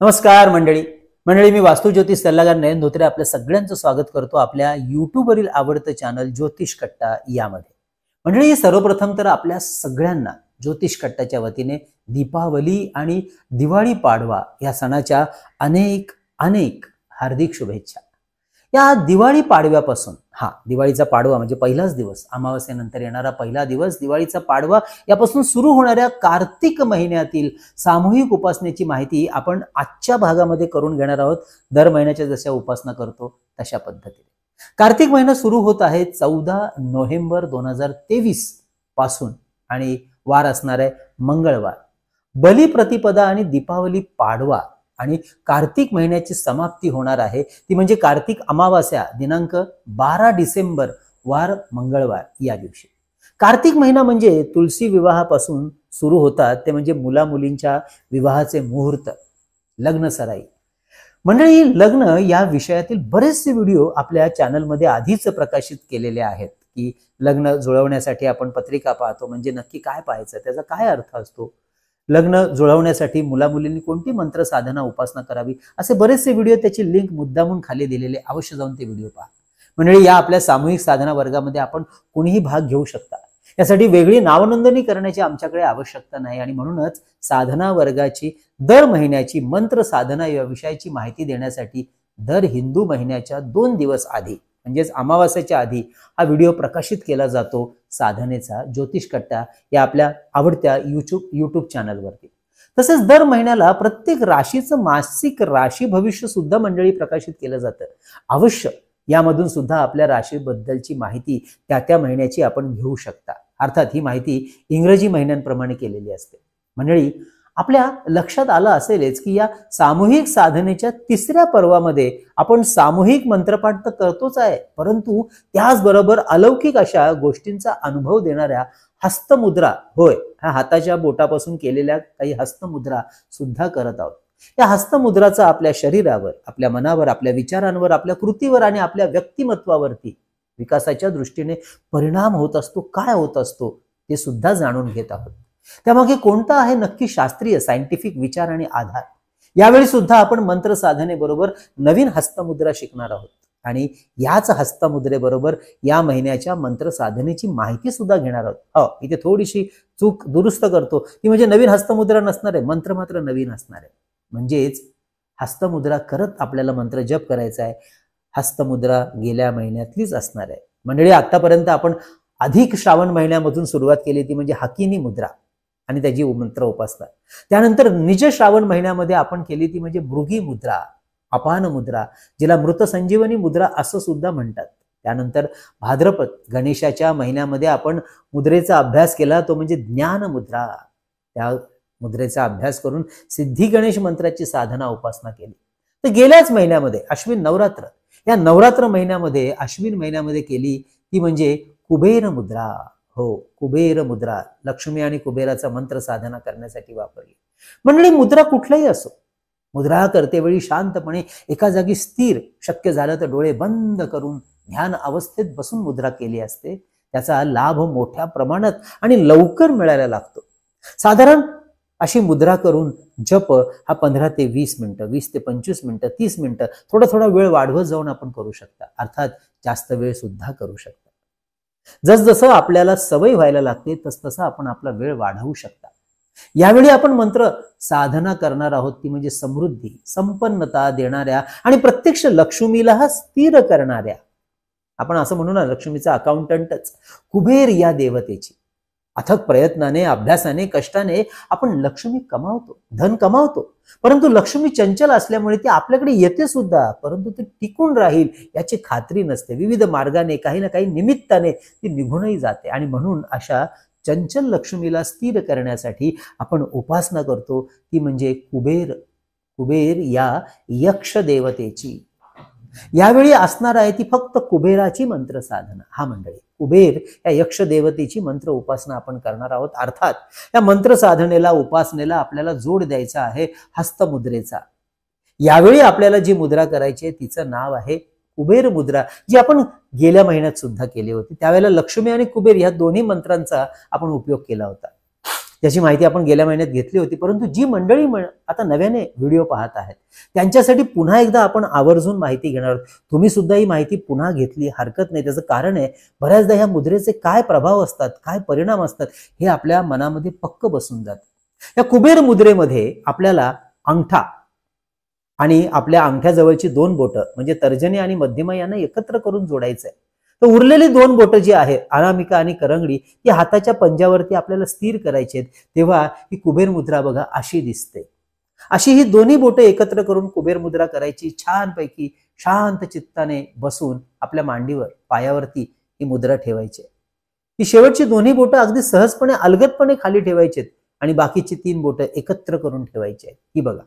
नमस्कार मंडळी मंडळी मी वास्तू ज्योतिष सल्लागार नयन धोत्रे आपल्या सगळ्यांचं स्वागत करतो आपल्या यूट्यूबवरील आवडतं चॅनल ज्योतिष कट्टा यामध्ये। मंडळी सर्वप्रथम तर आपल्या सगळ्यांना ज्योतिष कट्टाच्या वतीने दीपावली आणि दिवाळी पाडवा या सणाच्या अनेक अनेक हार्दिक शुभेच्छा। या दिवाळी पाडव्यापासून दिवाळीचा पाडवा म्हणजे पहिलाच दिवस, अमावास्येनंतर येणारा पहिला दिवस दिवाळीचा पाडवा यापासून सुरू होणाऱ्या कार्तिक महिन्यातील सामूहिक उपासनेची माहिती आपण आजच्या भागामध्ये करून घेणार आहोत। दर महिन्याच्या जशा उपासना करतो तशा पद्धतीने कार्तिक महिना सुरू होत आहे 14 नोव्हेंबर 2023 पासून आणि वार असणार आहे मंगळवार। बलिप्रतिपदा आणि दीपावली पाडवा आणि कार्तिक महिन्याची समाप्ती होणार आहे ती म्हणजे कार्तिक अमावास्या दिनांक 12 डिसेंबर वार मंगळवार या दिवशी। कार्तिक महिना म्हणजे तुलसी विवाहापासून सुरू होतात ते म्हणजे मुला मुलींच्या विवाहाचे मुहूर्त, लग्न सराई। मंडळी लग्न या विषयातील बरेचसे व्हिडिओ आपल्या चॅनलमध्ये आधीच प्रकाशित केलेले आहेत की लग्न जुळवण्यासाठी आपण पत्रिका पाहतो म्हणजे नक्की काय पाहायचं, त्याचा काय अर्थ असतो, लग्न जुळवण्यासाठी मुला मुलींनी कोणती मंत्र साधना उपासना करावी, असे बरेचसे व्हिडिओ त्याची लिंक मुद्दामून खाली दिलेले, अवश्य जाऊन ते व्हिडिओ पहा। म्हणजे या आपल्या सामूहिक साधना वर्गामध्ये आपण कोणीही भाग घेऊ शकता, यासाठी वेगळी नावनोंदणी करण्याची आमच्याकडे आवश्यकता नाही आणि म्हणूनच साधना वर्गाची दर महिन्याची मंत्र साधना या विषयाची माहिती देण्यासाठी दर हिंदू महिन्याच्या 2 दिवस आधी म्हणजेच अमावास्येच्या आधी हा व्हिडिओ प्रकाशित केला जातो साधनेचा ज्योतिष कट्टा या आपल्या आवडत्या यूट्यूब चॅनलवरती। तसेच दर महिन्याला प्रत्येक राशीचं मासिक राशी भविष्य सुद्धा मंडळी प्रकाशित केलं जातं। अवश्य यामधून सुद्धा आपल्या राशीबद्दलची माहिती त्या महिन्याची आपण घेऊ शकता। अर्थात ही माहिती इंग्रजी महिन्यांप्रमाणे केलेली असते। मंडळी आपल्या लक्षात आलं असेलच की या सामूहिक साधनेच्या 3ऱ्या पर्वामध्ये आपण सामूहिक मंत्रपाठ तर करतोच आहे, परंतु त्याचबरोबर अलौकिक अशा गोष्टींचा अनुभव देणाऱ्या हस्तमुद्रा, होय ह्या हाताच्या बोटापासून केलेल्या काही हस्तमुद्रा सुद्धा करत आहोत। या हस्तमुद्राचा आपल्या शरीरावर, आपल्या मनावर, आपल्या विचारांवर, आपल्या कृतीवर आणि आपल्या व्यक्तिमत्वावरती विकासाच्या दृष्टीने परिणाम होत असतो, काय होत असतो ते सुद्धा जाणून घेत आहोत। त्यामागे कोणता आहे नक्की शास्त्रीय सायंटिफिक विचार आणि आधार, यावेळी सुद्धा आपण मंत्र साधनेबरोबर नवीन हस्तमुद्रा शिकणार आहोत आणि याच हस्तमुद्रेबरोबर या महिन्याच्या मंत्र साधनेची माहिती सुद्धा घेणार आहोत। इथे थोडीशी चूक दुरुस्त करतो, ती म्हणजे नवीन हस्तमुद्रा नसणार आहे, मंत्र मात्र नवीन असणार आहे। म्हणजेच हस्तमुद्रा करत आपल्याला मंत्र जप करायचा आहे, हस्तमुद्रा गेल्या महिन्यातलीच असणार आहे। मंडळी आतापर्यंत आपण अधिक श्रावण महिन्यामधून सुरुवात केली ती म्हणजे हकिनी मुद्रा आणि त्याची मंत्र उपासना। त्यानंतर निज श्रावण महिन्यामध्ये आपण केली ती म्हणजे मृगी मुद्रा, अपान मुद्रा, जिला मृत संजीवनी मुद्रा असं सुद्धा म्हणतात। त्यानंतर भाद्रपद गणेशाच्या महिन्यामध्ये आपण मुद्रेचा अभ्यास केला तो म्हणजे ज्ञान मुद्रा, त्या मुद्रेचा अभ्यास करून सिद्धी गणेश मंत्राची साधना उपासना केली। तर गेल्याच महिन्यामध्ये अश्विन नवरात्र, या नवरात्र महिन्यामध्ये अश्विन महिन्यामध्ये केली ती म्हणजे कुबेर मुद्रा। हो, कुबेर मुद्रा लक्ष्मी आणि कुबेराचा मंत्र साधना करण्यासाठी वापरली। मंडळी मुद्रा कुठलाही असो, मुद्रा करतेवेळी शांतपणे एका जागी स्थिर, शक्य झालं तर डोळे बंद करून ध्यान अवस्थेत बसून मुद्रा केली असते, त्याचा लाभ मोठ्या प्रमाणात आणि लवकर मिळायला लागतो। साधारण अशी मुद्रा करून जप हा 15 ते 20 मिनिटं, 20 ते 25 मिनिटं, 30 मिनिटं, थोडा वेळ वाढवत जाऊन आपण करू शकता, अर्थात जास्त वेळ सुद्धा करू शकता। जसजसं आपल्याला सवय व्हायला लागते तसतसं आपण आपला वेळ वाढवू शकता। यावेळी आपण मंत्र साधना करणार आहोत ती म्हणजे समृद्धी, संपन्नता देणाऱ्या आणि प्रत्यक्ष लक्ष्मीला स्थिर करणाऱ्या, आपण असं म्हणू ना लक्ष्मीचा अकाउंटंटच, कुबेर या देवतेची। अथक प्रयत्नाने, अभ्यासाने, कष्टाने आपण लक्ष्मी कमावतो, धन कमावतो, परंतु लक्ष्मी चंचल असल्यामुळे ती आपल्याकडे येते सुद्धा, परंतु ती टिकून राहील याची खात्री नसते। विविध मार्गाने काही ना काही निमित्ताने ती निघूनही जाते आणि म्हणून अशा चंचल लक्ष्मीला स्थिर करण्यासाठी आपण उपासना करतो ती म्हणजे कुबेर या यक्ष देवतेची। यावेळी असणार आहे ती फक्त कुबेराची मंत्र साधना। मंडळी कुबेर या यक्ष देवतेची मंत्र उपासना आपण करणार आहोत। अर्थात या मंत्र साधनेला उपासनेला आपल्याला जोड द्यायचा आहे हस्तमुद्रेचा। यावेळी आपल्याला जी मुद्रा करायची आहे तिचं नाव आहे कुबेर मुद्रा, जी आपण गेल्या महिन्यात सुद्धा केली होती। त्यावेळेला लक्ष्मी आणि कुबेर या दोन्ही मंत्रांचा आपण उपयोग केला होता। ज्याची माहिती आपण गेल्या महिन्यात घेतली होती. परंतु जी मंडळी आता नव्याने व्हिडिओ पाहत आहेत त्यांच्यासाठी पुन्हा एकदा आपण आवर्जून माहिती घेणार आहोत. तुम्ही सुद्धा ही माहिती पुन्हा घेतली हरकत नाही. त्याचं कारण आहे, बऱ्याचदा ह्या मुद्रेचे काय प्रभाव असतात, काय परिणाम असतात हे आपल्या मनामध्ये पक्क बसून जातं. या कुबेर मुद्रेमध्ये आपल्याला अंगठा आणि आपल्या अंगठ्याजवळची 2 बोटं म्हणजे तर्जनी आणि मध्यमा यांना एकत्र करून जोडायचं आहे. तर उरलेली 2 बोटं जी आहेत अनामिका आणि करंगडी ही हाताच्या पंजावरती आपल्याला स्थिर करायची आहेत. तेव्हा ही कुबेर मुद्रा बघा अशी दिसते. अशी ही दोन्ही बोटं एकत्र करून कुबेर मुद्रा करायची. छानपैकी शांत चित्ताने बसून आपल्या मांडीवर पायावरती ही मुद्रा ठेवायची. ही शेवटची दोन्ही बोटं अगदी सहजपणे अलगदपणे खाली ठेवायची आणि बाकीची 3 बोटं एकत्र करून ठेवायची आहेत. ही बघा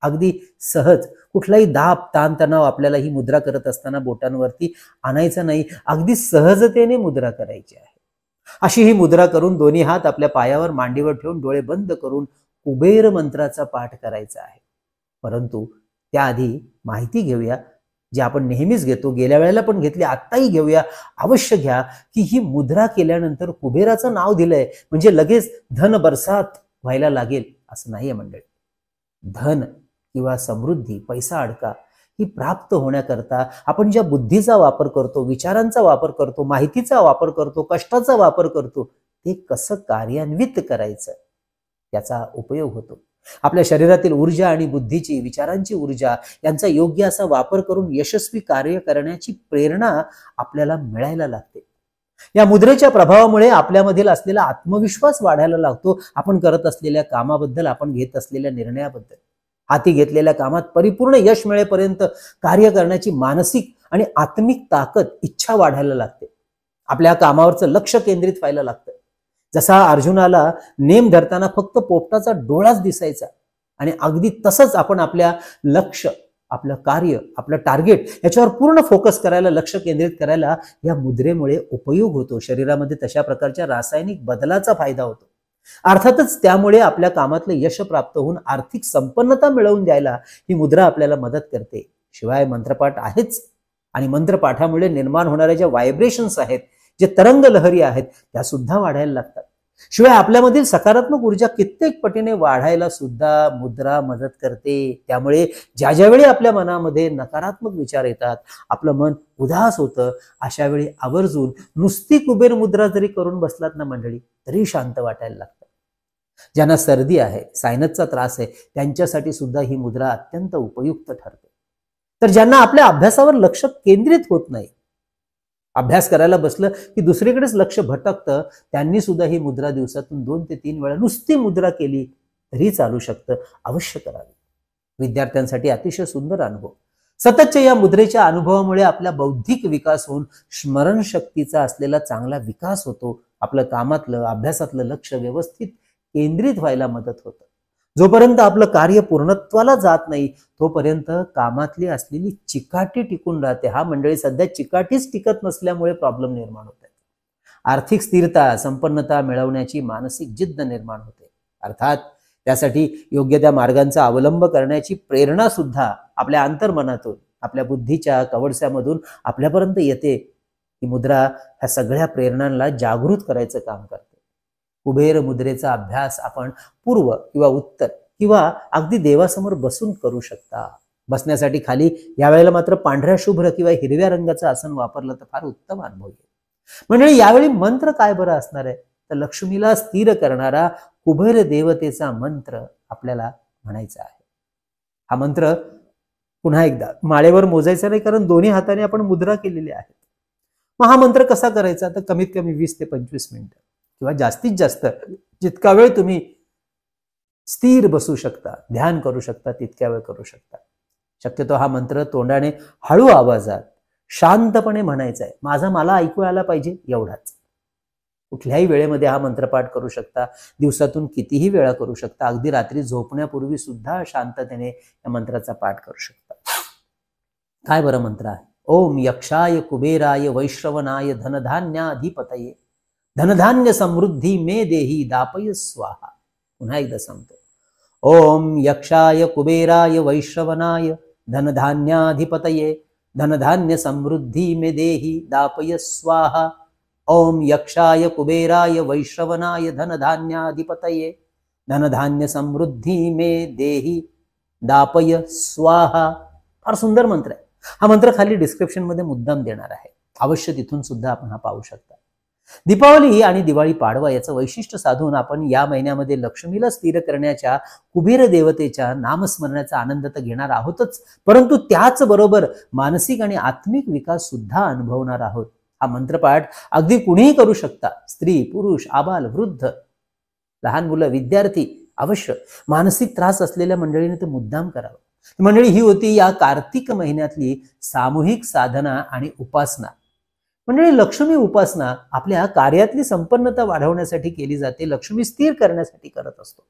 अगदी सहज, कुठलाही दाब ताणतणाव आपल्याला ही मुद्रा करत असताना बोटांवरती आणायचा नाही. अगदी सहजतेने मुद्रा करायची आहे. अशी ही मुद्रा करून दोन्ही हात आपल्या पायावर मांडीवर ठेवून डोळे बंद करून कुबेर मंत्राचा पाठ करायचा आहे. परंतु त्याआधी माहिती घेऊया जी आपण नेहमीच घेतो, गेल्या वेळेला पण घेतली, आत्ताही घेऊया. अवश्य घ्या की ही मुद्रा केल्यानंतर कुबेराचं नाव दिलंय म्हणजे लगेच धन बरसात व्हायला लागेल असं नाहीये मंडळी. धन किंवा समृद्धी, पैसा अडका ही प्राप्त होण्याकरता आपण ज्या बुद्धीचा वापर करतो, विचारांचा वापर करतो, माहितीचा वापर करतो, कष्टाचा वापर करतो, ते कसं कार्यान्वित करायचं त्याचा उपयोग होतो. आपल्या शरीरातील ऊर्जा आणि बुद्धीची, विचारांची ऊर्जा यांचा योग्य असा वापर करून यशस्वी कार्य करण्याची प्रेरणा आपल्याला मिळायला लागते. या मुद्रेच्या प्रभावामुळे आपल्यामधील असलेला आत्मविश्वास वाढायला लागतो. आपण करत असलेल्या कामाबद्दल, आपण घेत असलेल्या निर्णयाबद्दल. हाती घेतलेल्या कामात परिपूर्ण यश मिळेपर्यंत कार्य करण्याची मानसिक आणि आत्मिक ताकद, इच्छा वाढायला लागते. आपल्या कामावरचं लक्ष केंद्रित व्हायला लागतं. जसा अर्जुनाला नेम धरताना फक्त पोपटाचा डोळाच दिसायचा आणि अगदी तसंच आपण आपल्या लक्ष, आपलं कार्य, आपलं टार्गेट याच्यावर पूर्ण फोकस करायला, लक्ष केंद्रित करायला या मुद्रेमुळे उपयोग होतो. शरीरामध्ये तशा प्रकारच्या रासायनिक बदलाचा फायदा होतो. अर्थातच त्यामुळे आपल्या कामातलं यश प्राप्त होऊन आर्थिक संपन्नता मिळवून द्यायला ही मुद्रा आपल्याला मदत करते. शिवाय मंत्रपाठ आहेच आणि मंत्रपाठामुळे निर्माण होणाऱ्या ज्या व्हायब्रेशन्स आहेत, जे तरंग लहरी आहेत त्या सुद्धा वाढायला लागतात. शिवाय आपल्यामधील सकारात्मक ऊर्जा कित्येक पटीने वाढायला सुद्धा मुद्रा मदत करते. त्यामुळे ज्या ज्यावेळी आपल्या मनामध्ये नकारात्मक विचार येतात, आपलं मन उदास होतं, अशा वेळी आवर्जून नुसती कुबेर मुद्रा जरी करून बसलात ना मंडळी तरी शांत वाटायला लागतं. ज्यांना सर्दी आहे, सायनसचा त्रास आहे त्यांच्यासाठी सुद्धा ही मुद्रा अत्यंत उपयुक्त ठरते. तर ज्यांना आपल्या अभ्यासावर लक्ष केंद्रित होत नाही, अभ्यास करायला बसलं की दुसरीकडेच लक्ष भटकतं, त्यांनी सुद्धा ही मुद्रा दिवसातून 2 ते 3 वेळा नुसती मुद्रा केली तरी चालू शकतं. अवश्य करावी. विद्यार्थ्यांसाठी अतिशय सुंदर अनुभव. सततच्या या मुद्रेच्या अनुभवामुळे आपला बौद्धिक विकास होऊन स्मरणशक्तीचा असलेला चांगला विकास होतो. आपलं कामातलं, अभ्यासातलं लक्ष व्यवस्थित केंद्रित व्हायला मदत होतं. जोपर्यंत आपलं कार्य पूर्णत्वाला जात नाही तोपर्यंत कामातली असलेली चिकाटी टिकून राहते. हा मंडळी सध्या चिकाटीच टिकत नसल्यामुळे प्रॉब्लेम निर्माण होत आहे. आर्थिक स्थिरता, संपन्नता मिळवण्याची मानसिक जिद्द निर्माण होते. अर्थात त्यासाठी योग्य त्या मार्गांचा अवलंब करण्याची प्रेरणा सुद्धा आपल्या अंतर्मनातून, आपल्या बुद्धीच्या कवडस्यामधून आपल्यापर्यंत येते. ही मुद्रा ह्या सगळ्या प्रेरणांना जागृत करायचं काम करते. कुबेर मुद्रेचा अभ्यास आपण पूर्व किंवा उत्तर किंवा अगदी देवासमोर बसून करू शकता. बसण्यासाठी खाली यावेळेला मात्र पांढऱ्या शुभ्र किंवा हिरव्या रंगाचं आसन वापरलं तर फार उत्तम अनुभव येईल. म्हणजे यावेळी मंत्र काय बरं असणार आहे तर लक्ष्मीला स्थिर करणारा कुबेर देवतेचा मंत्र आपल्याला म्हणायचा आहे. हा मंत्र पुन्हा एकदा माळेवर मोजायचा नाही, कारण दोन्ही हाताने आपण मुद्रा केलेली आहे. मग हा मंत्र कसा करायचा तर कमीत कमी 20 ते 25 मिनिटं किंवा जास्तीत जास्त जितका वेळ तुम्ही स्थिर बसू शकता, ध्यान करू शकता तितक्या वेळ करू शकता. शक्यतो हा मंत्र तोंडाने हळू आवाजात शांतपणे म्हणायचा आहे. मला ऐकू आला पाहिजे एवढाच. कुठल्याही वेळेमध्ये हा मंत्रपाठ करू शकता. दिवसातून कितीही वेळा करू शकता. अगदी रात्री झोपण्यापूर्वी सुद्धा शांततेने या मंत्राचा पाठ करू शकता. काय बरं मंत्र आहे? ओम यक्षाय कुबेराय वैश्रवणाय धनधान्याधिपतये धनधान्य समृद्धी मे देही दापय स्वाहा. पुन्हा एकदा सांगतो. ओम यक्षाय कुबेराय वैश्रवणाय धनधान्याधिपतये धनधान्य समृद्धी मे देही दापय स्वाहा. ओम यक्षाय कुबेराय वैश्रवणाय धनधान्याधिपतये धनधान्य समृद्धी मे देही दापय स्वाहा. फार सुंदर मंत्र आहे. हा मंत्र खाली डिस्क्रिप्शन मध्ये मुद्दाम देणार आहे, अवश्य तिथून सुद्धा आपण हा पाहू शकता. दीपावली आणि दिवाळी पाडवा याचं वैशिष्ट्य साधून आपण या महिन्यामध्ये लक्ष्मीला स्थिर करण्याच्या कुबेर देवतेच्या नामस्मरणाचा आनंद तर घेणार आहोतच, परंतु त्याचबरोबर मानसिक आणि आत्मिक विकास सुद्धा अनुभवणार आहोत. हा मंत्रपाठ अगदी कुणीही करू शकता, स्त्री, पुरुष, आबाल, वृद्ध, लहान मुलं, विद्यार्थी. अवश्य मानसिक त्रास असलेल्या मंडळीने ते मुद्दाम करावं. मंडळी, ही होती या कार्तिक महिन्यातली सामूहिक साधना आणि उपासना. मंडळी, लक्ष्मी उपासना आपल्या कार्यातली संपन्नता वाढवण्यासाठी केली जाते, लक्ष्मी स्थिर करण्यासाठी करत असतो.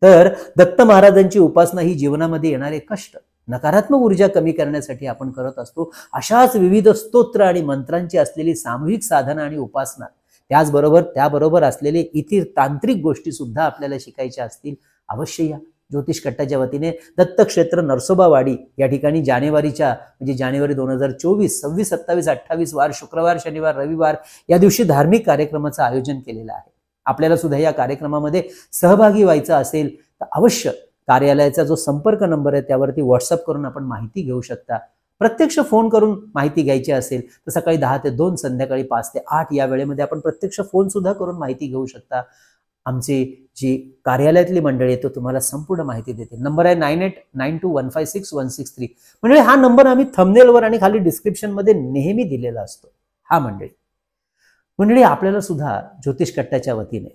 तर दत्त महाराजांची उपासना ही जीवनामध्ये येणारे कष्ट, नकारात्मक ऊर्जा कमी करण्यासाठी आपण करत असतो. अशाच विविध स्तोत्र आणि मंत्रांची असलेली सामूहिक साधना आणि उपासना, त्याबरोबर असलेले इतर तांत्रिक गोष्टी सुद्धा आपल्याला शिकायच्या असतील, अवश्य या. ज्योतिष कट्टाच्या वतीने दत्तक्षेत्र नरसोबावाडी या ठिकाणी जानेवारी 2024, 26, 27, 28 वार, शुक्रवार, शनिवार, रविवार या दिवशी धार्मिक कार्यक्रमाचं आयोजन केलेलं आहे. आपल्याला सुद्धा या कार्यक्रमामध्ये सहभागी व्हायचं असेल तर अवश्य कार्यालयाचा जो संपर्क नंबर आहे त्यावरती व्हॉट्सअप करून आपण माहिती घेऊ शकता. प्रत्यक्ष फोन करून माहिती घ्यायची असेल तर सकाळी 10 ते 2, संध्याकाळी 5 ते 8 या वेळेमध्ये आपण प्रत्यक्ष फोन सुद्धा करून माहिती घेऊ शकता. आमची जी कार्यालयातली मंडळी आहे तो तुम्हाला संपूर्ण माहिती देते. नंबर आहे 9892156163. म्हणजे हा नंबर आम्ही थंबनेलवर आणि खाली डिस्क्रिप्शन मध्ये नेहमी दिलेला असतो. हा मंडळी आपल्याला सुद्धा ज्योतिष कट्टाच्या वतीने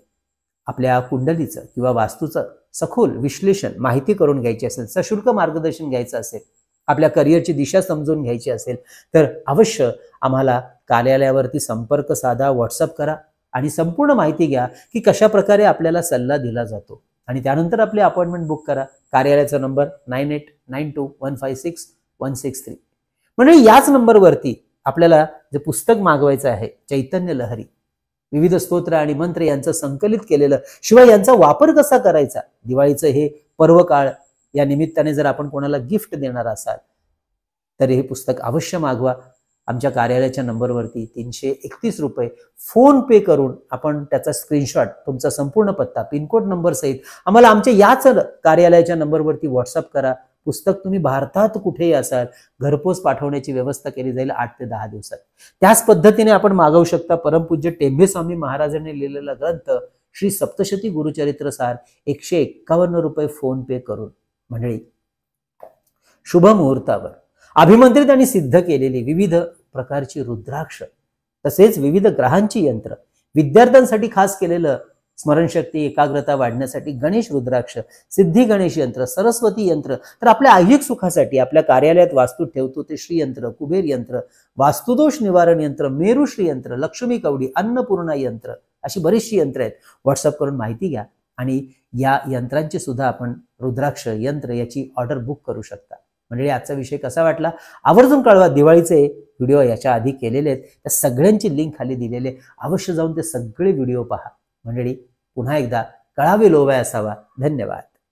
आपल्या कुंडलीचं किंवा वास्तूचं सखोल विश्लेषण माहिती करून घ्यायची असेल, सशुल्क मार्गदर्शन घ्यायचं असेल, आपल्या करिअरची दिशा समजून घ्यायची असेल तर अवश्य आम्हाला कार्यालयावरती संपर्क साधा, व्हॉट्सअप करा आणि संपूर्ण माहिती घ्या की कशा प्रकारे आपल्याला सल्ला दिला जातो. आणि त्यानंतर आपली अपॉइंटमेंट बुक करा. कार्यालयाचा नंबर 9892156163. म्हणजे याच नंबरवरती आपल्याला जे पुस्तक मागवायचं आहे, चैतन्य लहरी, विविध स्तोत्र आणि मंत्र यांचं संकलित केलेलं, शिवाय यांचा वापर कसा करायचा, दिवाळीचं हे पर्वकाळ या निमित्ताने जर आपण कोणाला गिफ्ट देणार असाल तर हे पुस्तक अवश्य मागवा. आमच्या कार्यालयाच्या नंबरवरती 331 रुपये फोन पे करून आपण त्याचा स्क्रीनशॉट, तुमचा संपूर्ण पत्ता, पिनकोड नंबर सहित आम्हाला आमच्या याच कार्यालयाच्या नंबरवरती व्हॉट्सअप करा. पुस्तक तुम्ही भारतात कुठेही असाल घरपोच पाठवण्याची व्यवस्था केली जाईल 8 ते 10 दिवसात. त्याच पद्धतीने आपण मागवू शकता परमपूज्य टेंबे स्वामी महाराजांनी लिहिलेला ग्रंथ श्री सप्तशती गुरुचरित्र सार 151 रुपये फोन पे करून. मंडळी, शुभ मुहूर्तावर अभिमंत्रित आणि सिद्ध केलेली विविध प्रकारची रुद्राक्ष, तसेच विविध ग्रहांची यंत्र, विद्यार्थ्यांसाठी खास केलेलं स्मरणशक्ती एकाग्रता वाढण्यासाठी गणेश रुद्राक्ष, सिद्धी गणेश यंत्र, सरस्वती यंत्र, तर आपल्या ऐहिक सुखासाठी आपल्या कार्यालयात वास्तू ठेवतो ते श्री यंत्र, कुबेर यंत्र, वास्तुदोष निवारण यंत्र, मेरुश्री यंत्र, लक्ष्मी कवडी, अन्नपूर्णा यंत्र, अशी बरीचशी यंत्र आहेत. व्हॉट्सअप करून माहिती घ्या आणि या यंत्रांची सुद्धा आपण रुद्राक्ष यंत्र याची ऑर्डर बुक करू शकता. म्हणजे आजचा विषय कसा वाटला आवर्जून कळवा. दिवाळीचे व्हिडिओ याच्या आधी केलेले आहेत, त्या सगळ्यांची लिंक खाली दिलेले, अवश्य जाऊन ते सगळे व्हिडिओ पहा. मंडळी, पुन्हा एकदा कळावे लोभाय असावा. धन्यवाद.